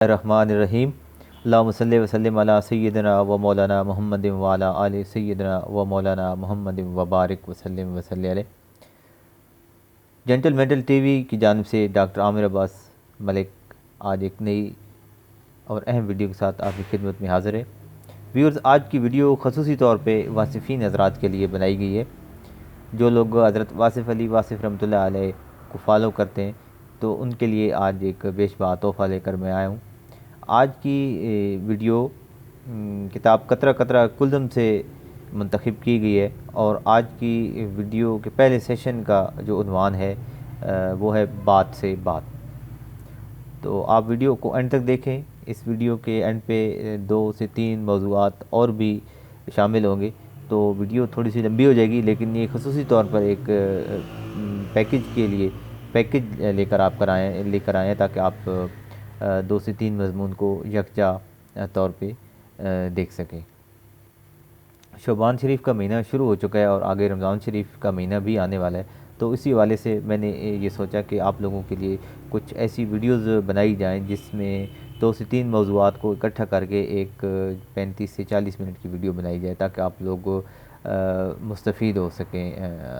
الرحمن الرحیم اللہم صلی وسلم علی سیدنا و مولانا محمد وعلی آل سیدنا و مولانا محمد وبارک وسلم علیہ۔ جنٹل مینٹل ٹی وی کی جانب سے ڈاکٹر عامر عباس ملک آج ایک نئی اور اہم ویڈیو کے ساتھ آپ کی خدمت میں حاضر ہے۔ ویورز، آج کی ویڈیو خصوصی طور پہ واصفین حضرات کے لیے بنائی گئی ہے۔ جو لوگ حضرت واصف علی واصف رحمۃ اللہ علیہ کو فالو کرتے ہیں تو ان کے لیے آج ایک بیشبہ تحفہ لے کر میں آیا ہوں۔ آج کی ویڈیو کتاب قطرہ قطرہ کلزم سے منتخب کی گئی ہے، اور آج کی ویڈیو کے پہلے سیشن کا جو عنوان ہے وہ ہے بات سے بات۔ تو آپ ویڈیو کو اینڈ تک دیکھیں۔ اس ویڈیو کے اینڈ پہ 2 سے 3 موضوعات اور بھی شامل ہوں گے، تو ویڈیو تھوڑی سی لمبی ہو جائے گی، لیکن یہ خصوصی طور پر ایک پیکج لے کر آئے ہیں تاکہ آپ 2 سے 3 مضمون کو یکجا طور پہ دیکھ سکیں۔ شعبان شریف کا مہینہ شروع ہو چکا ہے اور آگے رمضان شریف کا مہینہ بھی آنے والا ہے، تو اسی حوالے سے میں نے یہ سوچا کہ آپ لوگوں کے لیے کچھ ایسی ویڈیوز بنائی جائیں جس میں 2 سے 3 موضوعات کو اکٹھا کر کے ایک 35 سے 40 منٹ کی ویڈیو بنائی جائے تاکہ آپ لوگ مستفید ہو سکیں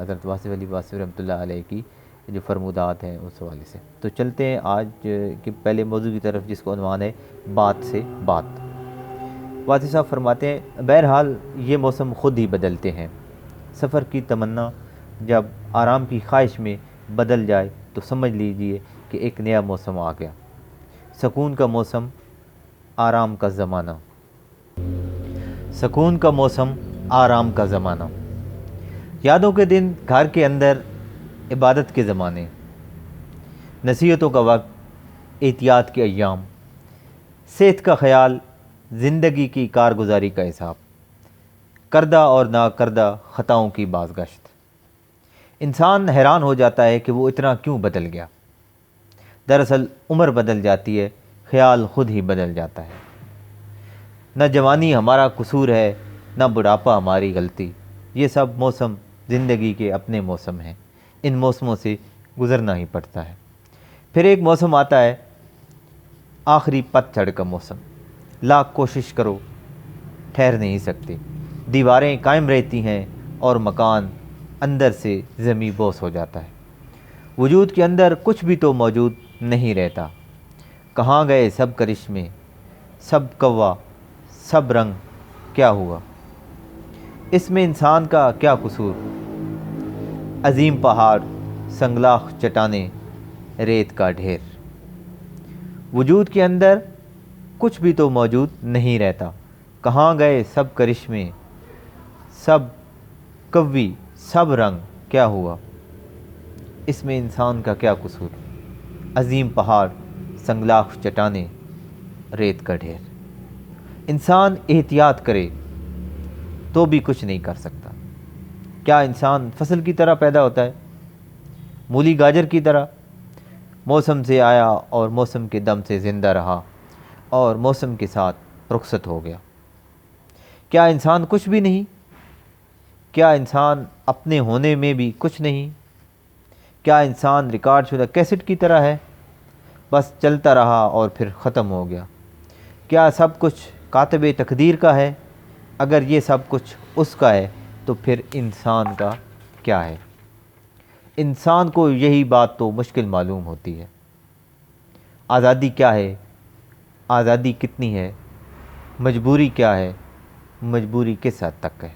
حضرت واصف علی واصف رحمۃ اللہ علیہ کی جو فرمودات ہیں اس حوالے سے۔ تو چلتے ہیں آج کے پہلے موضوع کی طرف، جس کا عنوان ہے بات سے بات۔ واصف صاحب فرماتے ہیں، بہرحال یہ موسم خود ہی بدلتے ہیں۔ سفر کی تمنا جب آرام کی خواہش میں بدل جائے تو سمجھ لیجئے کہ ایک نیا موسم آ گیا، سکون کا موسم، آرام کا زمانہ۔ سکون کا موسم، آرام کا زمانہ، یادوں کے دن گھر کے اندر، عبادت کے زمانے، نصیحتوں کا وقت، احتیاط کے ایام، صحت کا خیال، زندگی کی کارگزاری کا حساب، کردہ اور ناکردہ خطاؤں کی بازگشت۔ انسان حیران ہو جاتا ہے کہ وہ اتنا کیوں بدل گیا۔ دراصل عمر بدل جاتی ہے، خیال خود ہی بدل جاتا ہے۔ نہ جوانی ہمارا قصور ہے، نہ بڑھاپا ہماری غلطی، یہ سب موسم زندگی کے اپنے موسم ہیں، ان موسموں سے گزرنا ہی پڑتا ہے۔ پھر ایک موسم آتا ہے، آخری پت جھڑ کا موسم، لاکھ کوشش کرو ٹھہر نہیں سکتے، دیواریں قائم رہتی ہیں اور مکان اندر سے زمیں بوس ہو جاتا ہے۔ وجود کے اندر کچھ بھی تو موجود نہیں رہتا، کہاں گئے سب کرشمے، سب کوا، سب رنگ، کیا ہوا؟ اس میں انسان کا کیا قصور؟ عظیم پہاڑ، سنگلاخ چٹانیں، ریت کا ڈھیر۔ وجود کے اندر کچھ بھی تو موجود نہیں رہتا، کہاں گئے سب کرشمے، سب کوی، سب رنگ، کیا ہوا؟ اس میں انسان کا کیا قصور؟ عظیم پہاڑ، سنگلاخ چٹانیں، ریت کا ڈھیر۔ انسان احتیاط کرے تو بھی کچھ نہیں کر سکتا۔ کیا انسان فصل کی طرح پیدا ہوتا ہے، مولی گاجر کی طرح؟ موسم سے آیا اور موسم کے دم سے زندہ رہا اور موسم کے ساتھ رخصت ہو گیا۔ کیا انسان کچھ بھی نہیں؟ کیا انسان اپنے ہونے میں بھی کچھ نہیں؟ کیا انسان ریکارڈ شدہ کیسٹ کی طرح ہے، بس چلتا رہا اور پھر ختم ہو گیا؟ کیا سب کچھ کاتب تقدیر کا ہے؟ اگر یہ سب کچھ اس کا ہے تو پھر انسان کا کیا ہے؟ انسان کو یہی بات تو مشکل معلوم ہوتی ہے۔ آزادی کیا ہے؟ آزادی کتنی ہے؟ مجبوری کیا ہے؟ مجبوری کس حد تک ہے؟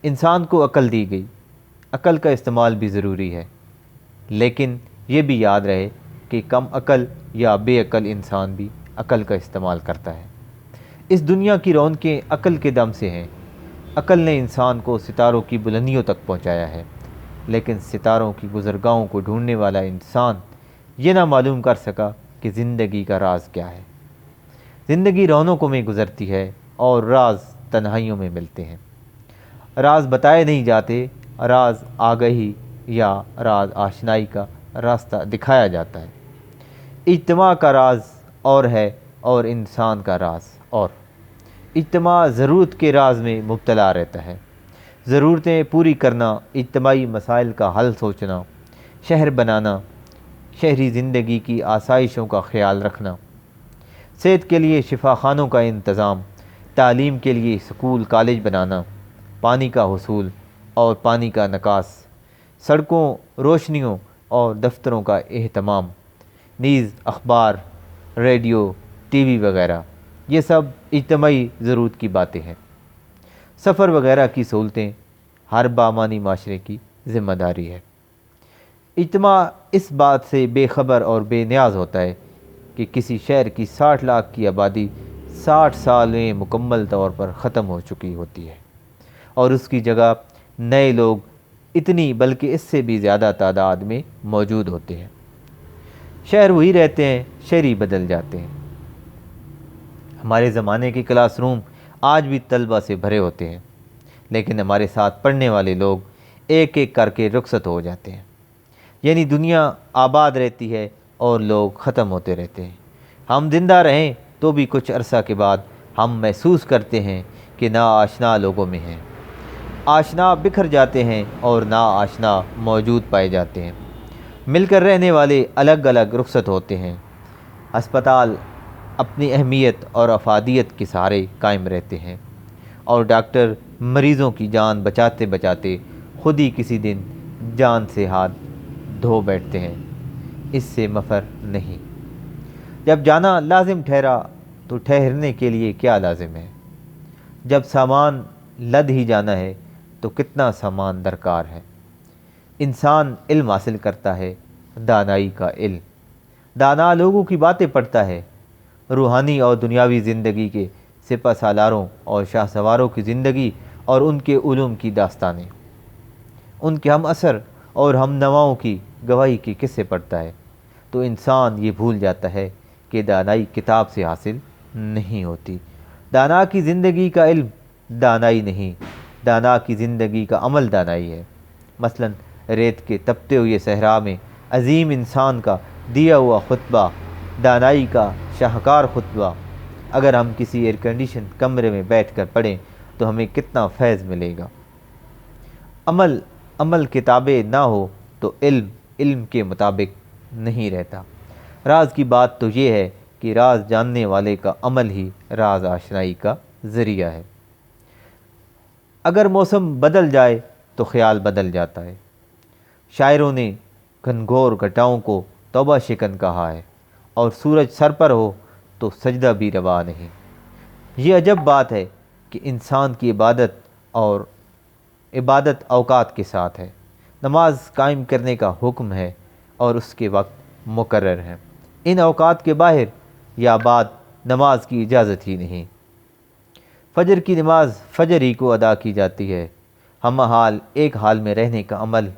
انسان کو عقل دی گئی، عقل کا استعمال بھی ضروری ہے، لیکن یہ بھی یاد رہے کہ کم عقل یا بے عقل انسان بھی عقل کا استعمال کرتا ہے۔ اس دنیا کی رونقیں عقل کے دم سے ہیں۔ عقل نے انسان کو ستاروں کی بلندیوں تک پہنچایا ہے، لیکن ستاروں کی گزرگاہوں کو ڈھونڈنے والا انسان یہ نہ معلوم کر سکا کہ زندگی کا راز کیا ہے۔ زندگی رونقوں میں گزرتی ہے اور راز تنہائیوں میں ملتے ہیں۔ راز بتائے نہیں جاتے، راز آگہی یا راز آشنائی کا راستہ دکھایا جاتا ہے۔ اجتماع کا راز اور ہے اور انسان کا راز اور۔ اجتماع ضرورت کے راز میں مبتلا رہتا ہے، ضرورتیں پوری کرنا، اجتماعی مسائل کا حل سوچنا، شہر بنانا، شہری زندگی کی آسائشوں کا خیال رکھنا، صحت کے لیے شفا خانوں کا انتظام، تعلیم کے لیے سکول کالج بنانا، پانی کا حصول اور پانی کا نکاس، سڑکوں، روشنیوں اور دفتروں کا اہتمام، نیز اخبار، ریڈیو، ٹی وی وغیرہ، یہ سب اجتماعی ضرورت کی باتیں ہیں۔ سفر وغیرہ کی سہولتیں ہر بامانی معاشرے کی ذمہ داری ہے۔ اجتماع اس بات سے بے خبر اور بے نیاز ہوتا ہے کہ کسی شہر کی 60 لاکھ کی آبادی 60 سال میں مکمل طور پر ختم ہو چکی ہوتی ہے، اور اس کی جگہ نئے لوگ اتنی بلکہ اس سے بھی زیادہ تعداد میں موجود ہوتے ہیں۔ شہر وہی رہتے ہیں، شہری بدل جاتے ہیں۔ ہمارے زمانے کے کلاس روم آج بھی طلبہ سے بھرے ہوتے ہیں، لیکن ہمارے ساتھ پڑھنے والے لوگ ایک ایک کر کے رخصت ہو جاتے ہیں، یعنی دنیا آباد رہتی ہے اور لوگ ختم ہوتے رہتے ہیں۔ ہم زندہ رہیں تو بھی کچھ عرصہ کے بعد ہم محسوس کرتے ہیں کہ ناآشنا لوگوں میں ہیں، آشنا بکھر جاتے ہیں اور ناآشنا موجود پائے جاتے ہیں، مل کر رہنے والے الگ الگ رخصت ہوتے ہیں۔ ہسپتال اپنی اہمیت اور افادیت کے سہارے قائم رہتے ہیں، اور ڈاکٹر مریضوں کی جان بچاتے بچاتے خود ہی کسی دن جان سے ہاتھ دھو بیٹھتے ہیں۔ اس سے مفر نہیں۔ جب جانا لازم ٹھہرا تو ٹھہرنے کے لیے کیا لازم ہے؟ جب سامان لد ہی جانا ہے تو کتنا سامان درکار ہے؟ انسان علم حاصل کرتا ہے، دانائی کا علم، دانا لوگوں کی باتیں پڑھتا ہے، روحانی اور دنیاوی زندگی کے سپہ سالاروں اور شاہ سواروں کی زندگی اور ان کے علوم کی داستانیں، ان کے ہم اثر اور ہم نواؤں کی گواہی کے قصے پڑھتا ہے، تو انسان یہ بھول جاتا ہے کہ دانائی کتاب سے حاصل نہیں ہوتی۔ دانا کی زندگی کا علم دانائی نہیں، دانا کی زندگی کا عمل دانائی ہے۔ مثلا ریت کے تپتے ہوئے صحرا میں عظیم انسان کا دیا ہوا خطبہ دانائی کا شاہکار خطبہ اگر ہم کسی ایئر کنڈیشن کمرے میں بیٹھ کر پڑھیں تو ہمیں کتنا فیض ملے گا۔ عمل کتابیں نہ ہو تو علم کے مطابق نہیں رہتا۔ راز کی بات تو یہ ہے کہ راز جاننے والے کا عمل ہی راز آشنائی کا ذریعہ ہے۔ اگر موسم بدل جائے تو خیال بدل جاتا ہے۔ شاعروں نے گھنگھور گھٹاؤں کو توبہ شکن کہا ہے، اور سورج سر پر ہو تو سجدہ بھی روا نہیں۔ یہ عجب بات ہے کہ انسان کی عبادت اوقات کے ساتھ ہے۔ نماز قائم کرنے کا حکم ہے اور اس کے وقت مقرر ہیں۔ ان اوقات کے باہر یا بعد نماز کی اجازت ہی نہیں۔ فجر کی نماز فجر ہی کو ادا کی جاتی ہے۔ ہم حال ایک حال میں رہنے کا عمل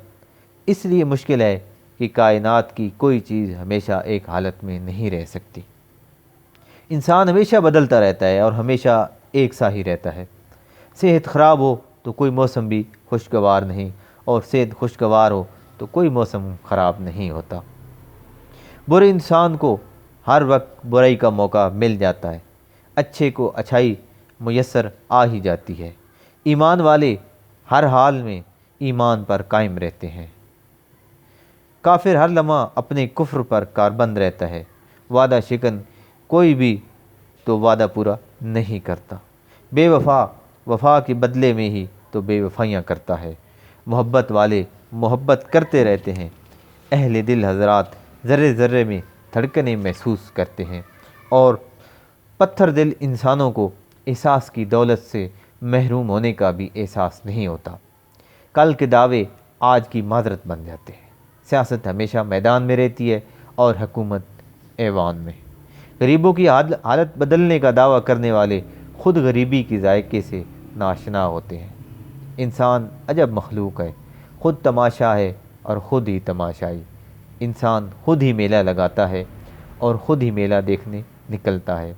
اس لیے مشکل ہے کہ کائنات کی کوئی چیز ہمیشہ ایک حالت میں نہیں رہ سکتی۔ انسان ہمیشہ بدلتا رہتا ہے اور ہمیشہ ایک سا ہی رہتا ہے۔ صحت خراب ہو تو کوئی موسم بھی خوشگوار نہیں، اور صحت خوشگوار ہو تو کوئی موسم خراب نہیں ہوتا۔ برے انسان کو ہر وقت برائی کا موقع مل جاتا ہے، اچھے کو اچھائی میسر آ ہی جاتی ہے۔ ایمان والے ہر حال میں ایمان پر قائم رہتے ہیں۔ کافر ہر لمحہ اپنے کفر پر کاربند رہتا ہے۔ وعدہ شکن کوئی بھی تو وعدہ پورا نہیں کرتا۔ بے وفا وفا کے بدلے میں ہی تو بے وفائیاں کرتا ہے۔ محبت والے محبت کرتے رہتے ہیں۔ اہل دل حضرات ذرے ذرے میں دھڑکنیں محسوس کرتے ہیں، اور پتھر دل انسانوں کو احساس کی دولت سے محروم ہونے کا بھی احساس نہیں ہوتا۔ کل کے دعوے آج کی معذرت بن جاتے ہیں۔ سیاست ہمیشہ میدان میں رہتی ہے اور حکومت ایوان میں۔ غریبوں کی حالت بدلنے کا دعویٰ کرنے والے خود غریبی کے ذائقے سے ناشنا ہوتے ہیں۔ انسان عجب مخلوق ہے، خود تماشا ہے اور خود ہی تماشائی۔ انسان خود ہی میلہ لگاتا ہے اور خود ہی میلہ دیکھنے نکلتا ہے۔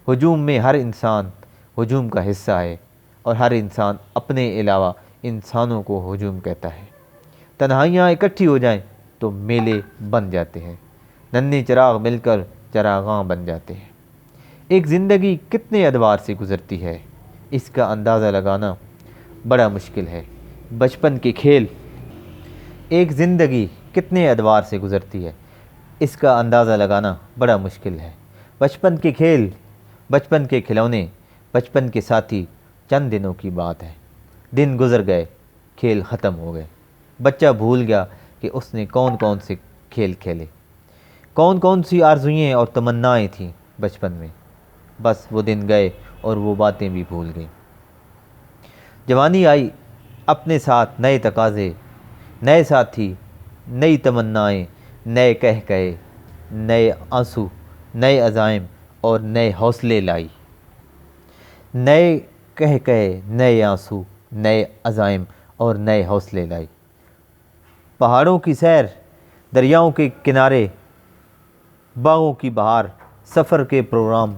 ہجوم میں ہر انسان ہجوم کا حصہ ہے، اور ہر انسان اپنے علاوہ انسانوں کو ہجوم کہتا ہے۔ تنہائیاں اکٹھی ہو جائیں تو میلے بن جاتے ہیں، ننھے چراغ مل کر چراغاں بن جاتے ہیں۔ ایک زندگی کتنے ادوار سے گزرتی ہے، اس کا اندازہ لگانا بڑا مشکل ہے۔ بچپن کے کھیل۔ ایک زندگی کتنے ادوار سے گزرتی ہے، اس کا اندازہ لگانا بڑا مشکل ہے۔ بچپن کے کھیل، بچپن کے کھلونے، بچپن کے ساتھی چند دنوں کی بات ہے۔ دن گزر گئے، کھیل ختم ہو گئے، بچہ بھول گیا کہ اس نے کون کون سے کھیل کھیلے، کون کون سی آرزوئیں اور تمنائیں تھیں بچپن میں۔ بس وہ دن گئے اور وہ باتیں بھی بھول گئی۔ جوانی آئی، اپنے ساتھ نئے تقاضے، نئے ساتھی، نئی تمنائیں، نئے کہے، نئے آنسو، نئے عزائم اور نئے حوصلے لائی۔ نئے کہے، نئے آنسو، نئے عزائم اور نئے حوصلے لائی۔ پہاڑوں کی سیر، دریاؤں کے کنارے، باغوں کی بہار، سفر کے پروگرام،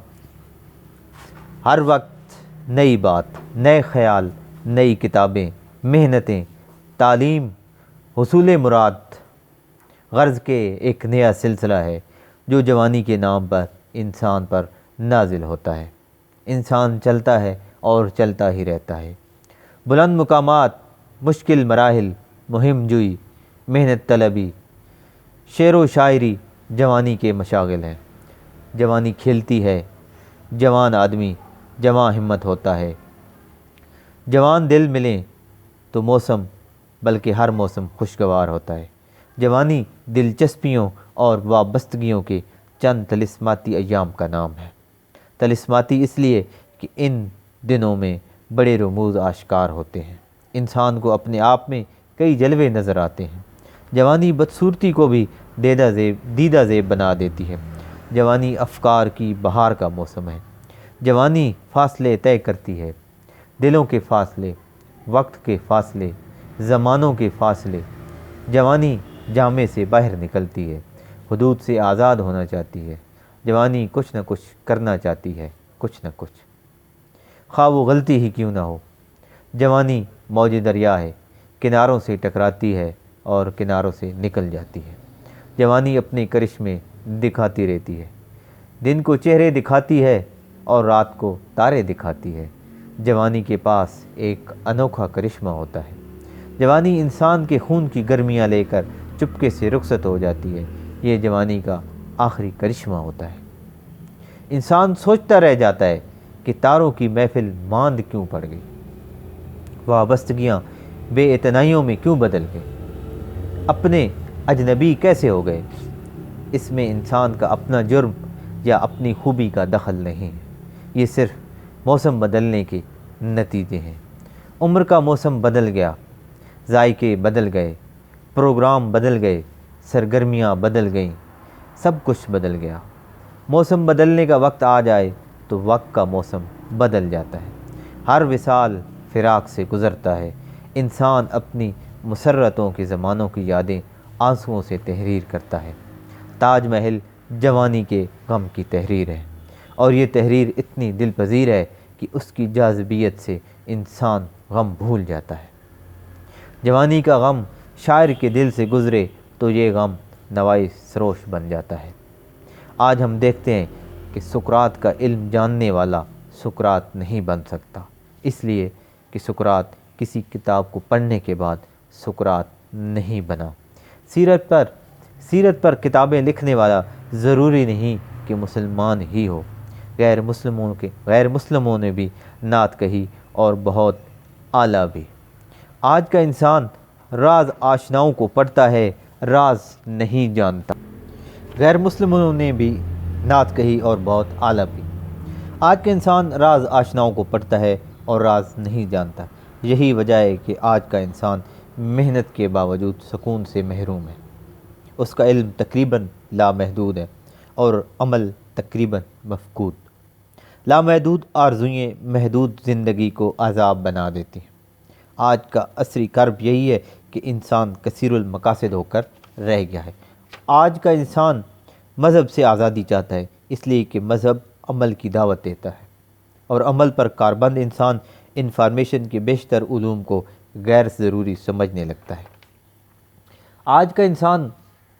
ہر وقت نئی بات، نئے خیال، نئی کتابیں، محنتیں، تعلیم، حصول مراد، غرض کے ایک نیا سلسلہ ہے جو جوانی کے نام پر انسان پر نازل ہوتا ہے۔ انسان چلتا ہے اور چلتا ہی رہتا ہے۔ بلند مقامات، مشکل مراحل، مہم جوئی، محنت طلبی، شعر و شاعری جوانی کے مشاغل ہیں۔ جوانی کھیلتی ہے، جوان آدمی جواں ہمت ہوتا ہے۔ جوان دل ملیں تو موسم، بلکہ ہر موسم خوشگوار ہوتا ہے۔ جوانی دلچسپیوں اور وابستگیوں کے چند طلسماتی ایام کا نام ہے۔ طلسماتی اس لیے کہ ان دنوں میں بڑے رموز آشکار ہوتے ہیں۔ انسان کو اپنے آپ میں کئی جلوے نظر آتے ہیں۔ جوانی بدصورتی کو بھی دیدہ زیب بنا دیتی ہے۔ جوانی افکار کی بہار کا موسم ہے۔ جوانی فاصلے طے کرتی ہے، دلوں کے فاصلے، وقت کے فاصلے، زمانوں کے فاصلے۔ جوانی جامے سے باہر نکلتی ہے، حدود سے آزاد ہونا چاہتی ہے۔ جوانی کچھ نہ کچھ کرنا چاہتی ہے، کچھ نہ کچھ، خواہ وہ غلطی ہی کیوں نہ ہو۔ جوانی موج دریا ہے، کناروں سے ٹکراتی ہے اور کناروں سے نکل جاتی ہے۔ جوانی اپنے کرشمے دکھاتی رہتی ہے، دن کو چہرے دکھاتی ہے اور رات کو تارے دکھاتی ہے۔ جوانی کے پاس ایک انوکھا کرشمہ ہوتا ہے۔ جوانی انسان کے خون کی گرمیاں لے کر چپکے سے رخصت ہو جاتی ہے۔ یہ جوانی کا آخری کرشمہ ہوتا ہے۔ انسان سوچتا رہ جاتا ہے کہ تاروں کی محفل ماند کیوں پڑ گئی، وابستگیاں بے اعتنائیوں میں کیوں بدل گئی، اپنے اجنبی کیسے ہو گئے۔ اس میں انسان کا اپنا جرم یا اپنی خوبی کا دخل نہیں ہے، یہ صرف موسم بدلنے کے نتیجے ہیں۔ عمر کا موسم بدل گیا، ذائقے بدل گئے، پروگرام بدل گئے، سرگرمیاں بدل گئیں، سب کچھ بدل گیا۔ موسم بدلنے کا وقت آ جائے تو وقت کا موسم بدل جاتا ہے۔ ہر وصال فراق سے گزرتا ہے۔ انسان اپنی مسرتوں کے زمانوں کی یادیں آنسوؤں سے تحریر کرتا ہے۔ تاج محل جوانی کے غم کی تحریر ہے، اور یہ تحریر اتنی دل پذیر ہے کہ اس کی جاذبیت سے انسان غم بھول جاتا ہے۔ جوانی کا غم شاعر کے دل سے گزرے تو یہ غم نوائی سروش بن جاتا ہے۔ آج ہم دیکھتے ہیں کہ سقراط کا علم جاننے والا سقراط نہیں بن سکتا، اس لیے کہ سقراط کسی کتاب کو پڑھنے کے بعد سقراط نہیں بنا۔ سیرت پر کتابیں لکھنے والا ضروری نہیں کہ مسلمان ہی ہو، غیر مسلموں نے بھی نعت کہی اور بہت اعلیٰ بھی۔ آج کا انسان راز آشناؤں کو پڑھتا ہے، راز نہیں جانتا۔ غیر مسلموں نے بھی نعت کہی اور بہت اعلیٰ بھی۔ آج کا انسان راز آشناؤں کو پڑھتا ہے اور راز نہیں جانتا۔ یہی وجہ ہے کہ آج کا انسان محنت کے باوجود سکون سے محروم ہے۔ اس کا علم تقریباً لامحدود ہے اور عمل تقریباً مفقود۔ لامحدود آرزوئیں محدود زندگی کو عذاب بنا دیتی ہیں۔ آج کا عصری کرب یہی ہے کہ انسان کثیر المقاصد ہو کر رہ گیا ہے۔ آج کا انسان مذہب سے آزادی چاہتا ہے، اس لیے کہ مذہب عمل کی دعوت دیتا ہے، اور عمل پر کاربند انسان انفارمیشن کے بیشتر علوم کو غیر ضروری سمجھنے لگتا ہے۔ آج کا انسان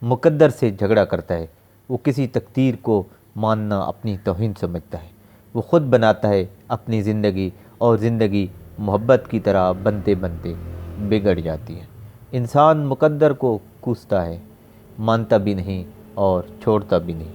مقدر سے جھگڑا کرتا ہے، وہ کسی تقدیر کو ماننا اپنی توہین سمجھتا ہے۔ وہ خود بناتا ہے اپنی زندگی، اور زندگی محبت کی طرح بنتے بنتے بگڑ جاتی ہے۔ انسان مقدر کو کوستا ہے، مانتا بھی نہیں اور چھوڑتا بھی نہیں۔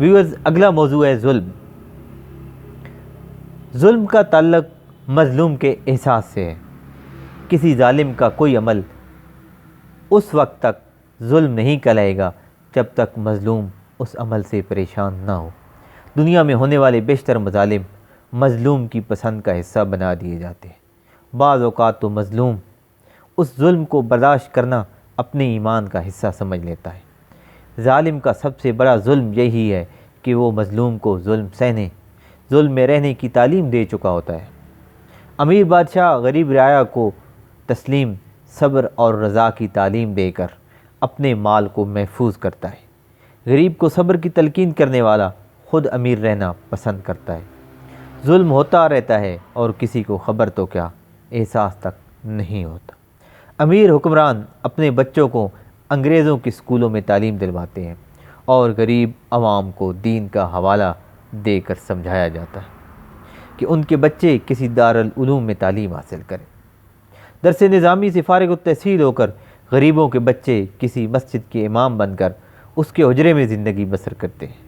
ویورز، اگلا موضوع ہے ظلم۔ ظلم کا تعلق مظلوم کے احساس سے ہے۔ کسی ظالم کا کوئی عمل اس وقت تک ظلم نہیں کہلائے گا جب تک مظلوم اس عمل سے پریشان نہ ہو۔ دنیا میں ہونے والے بیشتر مظالم مظلوم کی پسند کا حصہ بنا دیے جاتے ہیں۔ بعض اوقات تو مظلوم اس ظلم کو برداشت کرنا اپنے ایمان کا حصہ سمجھ لیتا ہے۔ ظالم کا سب سے بڑا ظلم یہی ہے کہ وہ مظلوم کو ظلم میں رہنے کی تعلیم دے چکا ہوتا ہے۔ امیر بادشاہ غریب رعایا کو تسلیم، صبر اور رضا کی تعلیم دے کر اپنے مال کو محفوظ کرتا ہے۔ غریب کو صبر کی تلقین کرنے والا خود امیر رہنا پسند کرتا ہے۔ ظلم ہوتا رہتا ہے اور کسی کو خبر تو کیا، احساس تک نہیں ہوتا۔ امیر حکمران اپنے بچوں کو انگریزوں کے اسکولوں میں تعلیم دلواتے ہیں اور غریب عوام کو دین کا حوالہ دے کر سمجھایا جاتا ہے کہ ان کے بچے کسی دارالعلوم میں تعلیم حاصل کریں۔ درس نظامی سے فارغ التحصیل ہو کر غریبوں کے بچے کسی مسجد کے امام بن کر اس کے حجرے میں زندگی بسر کرتے ہیں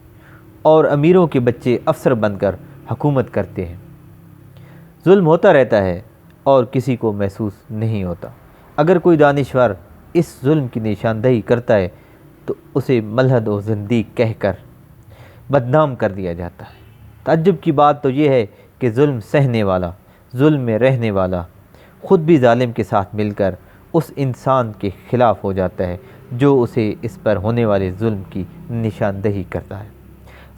اور امیروں کے بچے افسر بن کر حکومت کرتے ہیں۔ ظلم ہوتا رہتا ہے اور کسی کو محسوس نہیں ہوتا۔ اگر کوئی دانشور اس ظلم کی نشاندہی کرتا ہے تو اسے ملحد و زندیق کہہ کر بدنام کر دیا جاتا ہے۔ تعجب کی بات تو یہ ہے کہ ظلم سہنے والا، ظلم میں رہنے والا خود بھی ظالم کے ساتھ مل کر اس انسان کے خلاف ہو جاتا ہے جو اسے اس پر ہونے والے ظلم کی نشاندہی کرتا ہے۔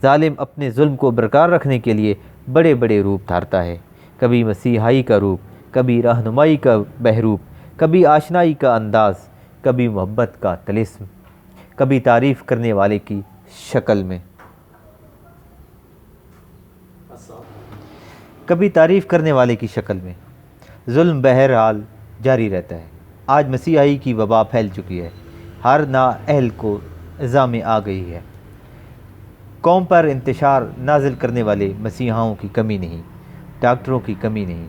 ظالم اپنے ظلم کو برقرار رکھنے کے لیے بڑے بڑے روپ دھارتا ہے، کبھی مسیحائی کا روپ، کبھی رہنمائی کا بہروپ، کبھی آشنائی کا انداز، کبھی محبت کا طلسم، کبھی تعریف کرنے والے کی شکل میں ظلم بہرحال جاری رہتا ہے۔ آج مسیحائی کی وبا پھیل چکی ہے، ہر نااہل کو اذا میں آ گئی ہے۔ قوم پر انتشار نازل کرنے والے مسیحاؤں کی کمی نہیں، ڈاکٹروں کی کمی نہیں۔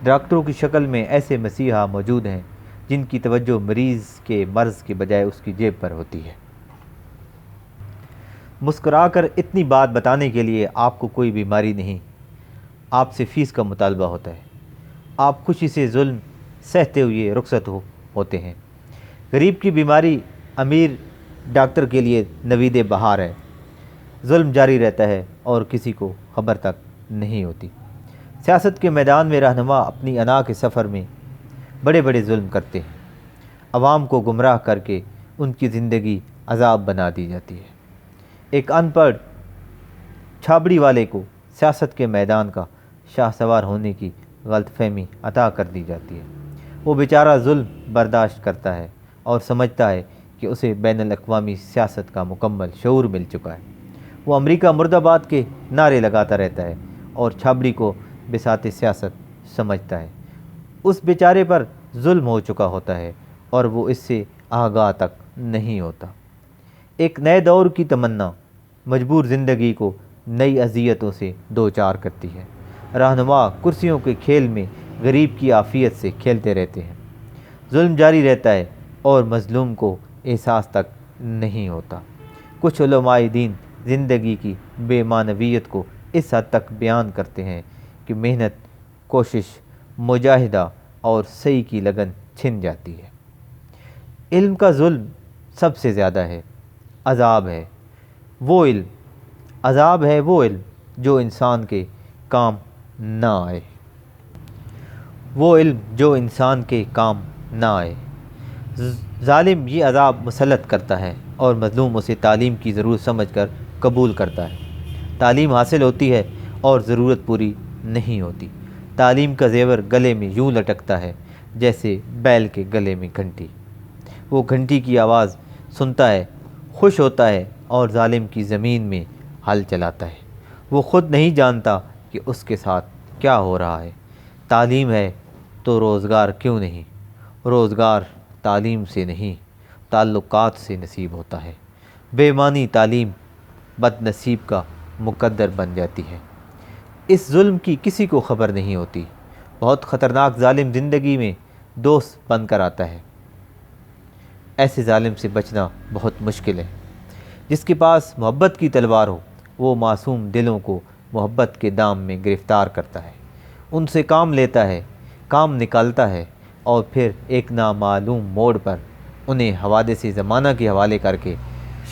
ڈاکٹروں کی شکل میں ایسے مسیحا موجود ہیں جن کی توجہ مریض کے مرض کے بجائے اس کی جیب پر ہوتی ہے۔ مسکرا کر اتنی بات بتانے کے لیے آپ کو کوئی بیماری نہیں، آپ سے فیس کا مطالبہ ہوتا ہے۔ آپ خوشی سے ظلم سہتے ہوئے رخصت ہوتے ہیں۔ غریب کی بیماری امیر ڈاکٹر کے لیے نوید بہار ہے۔ ظلم جاری رہتا ہے اور کسی کو خبر تک نہیں ہوتی۔ سیاست کے میدان میں رہنما اپنی انا کے سفر میں بڑے بڑے ظلم کرتے ہیں۔ عوام کو گمراہ کر کے ان کی زندگی عذاب بنا دی جاتی ہے۔ ایک ان پڑھ چھابڑی والے کو سیاست کے میدان کا شاہ سوار ہونے کی غلط فہمی عطا کر دی جاتی ہے۔ وہ بیچارہ ظلم برداشت کرتا ہے اور سمجھتا ہے کہ اسے بین الاقوامی سیاست کا مکمل شعور مل چکا ہے۔ وہ امریکہ مرد آباد کے نعرے لگاتا رہتا ہے اور چھابڑی کو بساط سیاست سمجھتا ہے۔ اس بیچارے پر ظلم ہو چکا ہوتا ہے اور وہ اس سے آگاہ تک نہیں ہوتا۔ ایک نئے دور کی تمنا مجبور زندگی کو نئی اذیتوں سے دوچار کرتی ہے۔ رہنما کرسیوں کے کھیل میں غریب کی عافیت سے کھیلتے رہتے ہیں۔ ظلم جاری رہتا ہے اور مظلوم کو احساس تک نہیں ہوتا۔ کچھ علماء دین زندگی کی بے معنویت کو اس حد تک بیان کرتے ہیں کہ محنت، کوشش، مجاہدہ اور صحیح کی لگن چھن جاتی ہے۔ علم کا ظلم سب سے زیادہ ہے۔ عذاب ہے وہ علم جو انسان کے کام نہ آئے۔ ظالم یہ عذاب مسلط کرتا ہے اور مظلوم اسے تعلیم کی ضرورت سمجھ کر قبول کرتا ہے۔ تعلیم حاصل ہوتی ہے اور ضرورت پوری نہیں ہوتی۔ تعلیم کا زیور گلے میں یوں لٹکتا ہے جیسے بیل کے گلے میں گھنٹی۔ وہ گھنٹی کی آواز سنتا ہے، خوش ہوتا ہے اور ظالم کی زمین میں ہل چلاتا ہے۔ وہ خود نہیں جانتا کہ اس کے ساتھ کیا ہو رہا ہے۔ تعلیم ہے تو روزگار کیوں نہیں؟ روزگار تعلیم سے نہیں، تعلقات سے نصیب ہوتا ہے۔ بے معنی تعلیم بد نصیب کا مقدر بن جاتی ہے۔ اس ظلم کی کسی کو خبر نہیں ہوتی۔ بہت خطرناک ظالم زندگی میں دوست بن کر آتا ہے۔ ایسے ظالم سے بچنا بہت مشکل ہے۔ جس کے پاس محبت کی تلوار ہو وہ معصوم دلوں کو محبت کے دام میں گرفتار کرتا ہے، ان سے کام لیتا ہے، کام نکالتا ہے، اور پھر ایک نامعلوم موڑ پر انہیں حوادث زمانہ کے حوالے کر کے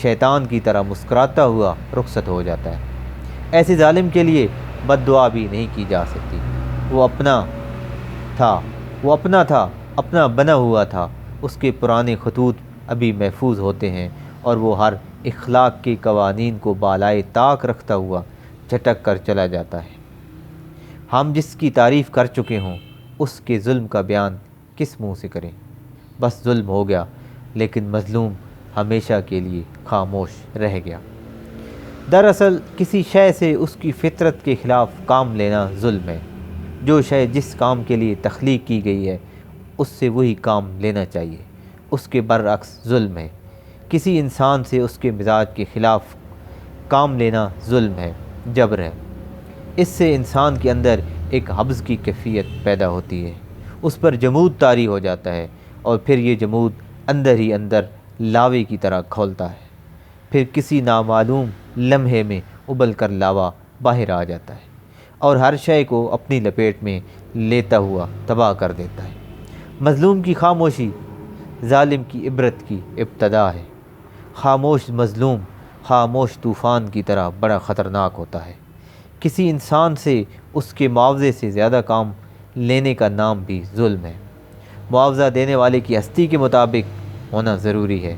شیطان کی طرح مسکراتا ہوا رخصت ہو جاتا ہے۔ ایسے ظالم کے لیے بد دعا بھی نہیں کی جا سکتی۔ وہ اپنا تھا، اپنا بنا ہوا تھا، اس کے پرانے خطوط ابھی محفوظ ہوتے ہیں، اور وہ ہر اخلاق کے قوانین کو بالائے طاق رکھتا ہوا جھٹک کر چلا جاتا ہے۔ ہم جس کی تعریف کر چکے ہوں اس کے ظلم کا بیان کس منہ سے کریں؟ بس ظلم ہو گیا، لیکن مظلوم ہمیشہ کے لیے خاموش رہ گیا۔ دراصل کسی شے سے اس کی فطرت کے خلاف کام لینا ظلم ہے۔ جو شے جس کام کے لیے تخلیق کی گئی ہے اس سے وہی کام لینا چاہیے، اس کے برعکس ظلم ہے۔ کسی انسان سے اس کے مزاج کے خلاف کام لینا ظلم ہے، جبر ہے۔ اس سے انسان کے اندر ایک حبس کی کیفیت پیدا ہوتی ہے، اس پر جمود طاری ہو جاتا ہے، اور پھر یہ جمود اندر ہی اندر لاوے کی طرح کھولتا ہے، پھر کسی نامعلوم لمحے میں ابل کر لاوا باہر آ جاتا ہے اور ہر شے کو اپنی لپیٹ میں لیتا ہوا تباہ کر دیتا ہے۔ مظلوم کی خاموشی ظالم کی عبرت کی ابتدا ہے۔ خاموش مظلوم خاموش طوفان کی طرح بڑا خطرناک ہوتا ہے۔ کسی انسان سے اس کے معاوضے سے زیادہ کام لینے کا نام بھی ظلم ہے۔ معاوضہ دینے والے کی ہستی کے مطابق ہونا ضروری ہے۔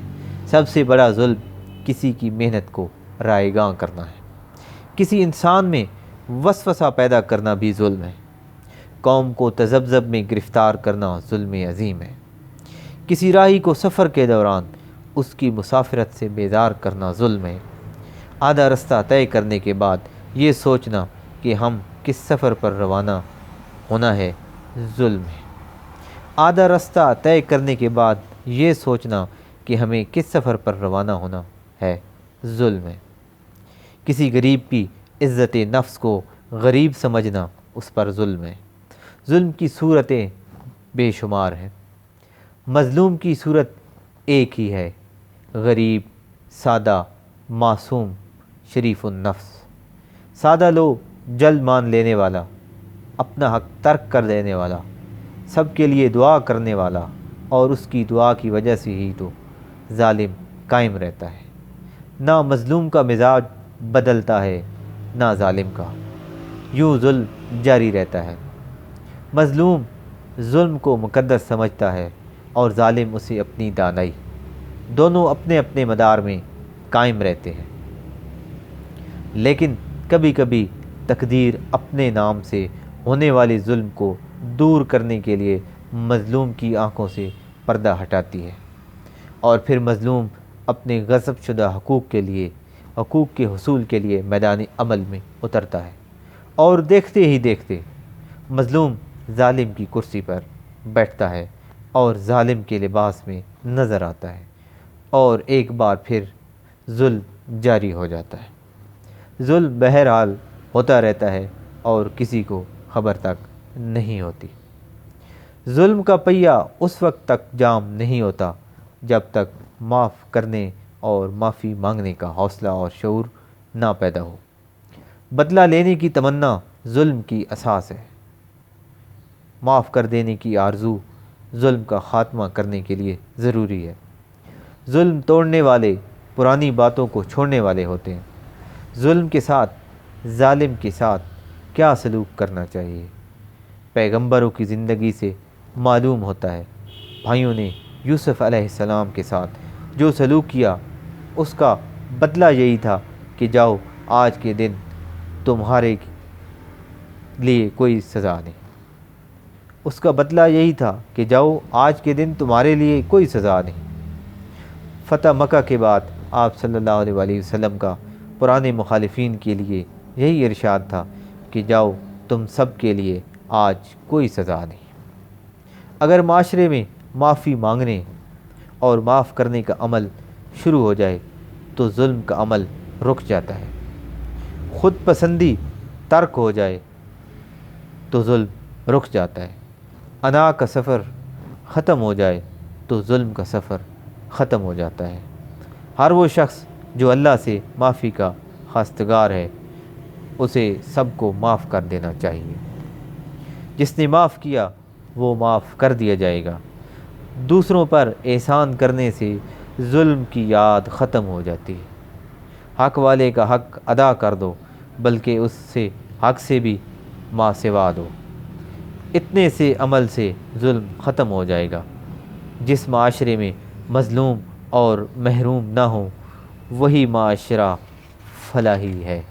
سب سے بڑا ظلم کسی کی محنت کو رائیگاں کرنا ہے۔ کسی انسان میں وسوسہ پیدا کرنا بھی ظلم ہے۔ قوم کو تذبذب میں گرفتار کرنا ظلم عظیم ہے۔ کسی راہی کو سفر کے دوران اس کی مسافرت سے بیزار کرنا ظلم ہے۔ آدھا رستہ طے کرنے کے بعد یہ سوچنا کہ ہم کس سفر پر روانہ ہونا ہے ظلم ہے۔ آدھا رستہ طے کرنے کے بعد یہ سوچنا کہ ہمیں کس سفر پر روانہ ہونا ہے ظلم ہے۔ کسی غریب کی عزت نفس کو غریب سمجھنا اس پر ظلم ہے۔ ظلم کی صورتیں بے شمار ہیں۔ مظلوم کی صورت ایک ہی ہے، غریب، سادہ، معصوم، شریف النفس۔ سادہ لو جلد مان لینے والا، اپنا حق ترک کر دینے والا، سب کے لیے دعا کرنے والا، اور اس کی دعا کی وجہ سے ہی تو ظالم قائم رہتا ہے۔ نہ مظلوم کا مزاج بدلتا ہے نہ ظالم کا، یوں ظلم جاری رہتا ہے۔ مظلوم ظلم کو مقدس سمجھتا ہے اور ظالم اسے اپنی دانائی، دونوں اپنے اپنے مدار میں قائم رہتے ہیں۔ لیکن کبھی کبھی تقدیر اپنے نام سے ہونے والے ظلم کو دور کرنے کے لیے مظلوم کی آنکھوں سے پردہ ہٹاتی ہے، اور پھر مظلوم اپنے غصب شدہ حقوق کے حصول کے لیے میدان عمل میں اترتا ہے، اور دیکھتے ہی دیکھتے مظلوم ظالم کی کرسی پر بیٹھتا ہے اور ظالم کے لباس میں نظر آتا ہے، اور ایک بار پھر ظلم جاری ہو جاتا ہے۔ ظلم بہرحال ہوتا رہتا ہے اور کسی کو خبر تک نہیں ہوتی۔ ظلم کا پہیہ اس وقت تک جام نہیں ہوتا جب تک معاف کرنے اور معافی مانگنے کا حوصلہ اور شعور نہ پیدا ہو۔ بدلہ لینے کی تمنا ظلم کی اساس ہے۔ معاف کر دینے کی آرزو ظلم کا خاتمہ کرنے کے لیے ضروری ہے۔ ظلم توڑنے والے پرانی باتوں کو چھوڑنے والے ہوتے ہیں۔ ظلم کے ساتھ ظالم کے ساتھ کیا سلوک کرنا چاہیے؟ پیغمبروں کی زندگی سے معلوم ہوتا ہے۔ بھائیوں نے یوسف علیہ السلام کے ساتھ جو سلوک کیا اس کا بدلہ یہی تھا کہ جاؤ آج کے دن تمہارے لیے کوئی سزا نہیں۔ اس کا بدلہ یہی تھا کہ جاؤ آج کے دن تمہارے لیے کوئی سزا نہیں۔ فتح مکہ کے بعد آپ صلی اللہ علیہ وآلہ وسلم کا پرانے مخالفین کے لیے یہی ارشاد تھا کہ جاؤ تم سب کے لیے آج کوئی سزا نہیں۔ اگر معاشرے میں معافی مانگنے اور معاف کرنے کا عمل شروع ہو جائے تو ظلم کا عمل رک جاتا ہے۔ خود پسندی ترک ہو جائے تو ظلم رک جاتا ہے۔ انا کا سفر ختم ہو جائے تو ظلم کا سفر ختم ہو جاتا ہے۔ ہر وہ شخص جو اللہ سے معافی کا خواستگار ہے اسے سب کو معاف کر دینا چاہیے۔ جس نے معاف کیا وہ معاف کر دیا جائے گا۔ دوسروں پر احسان کرنے سے ظلم کی یاد ختم ہو جاتی ہے۔ حق والے کا حق ادا کر دو، بلکہ اس سے حق سے بھی ما سوا دو۔ اتنے سے عمل سے ظلم ختم ہو جائے گا۔ جس معاشرے میں مظلوم اور محروم نہ ہو وہی معاشرہ فلاحی ہے۔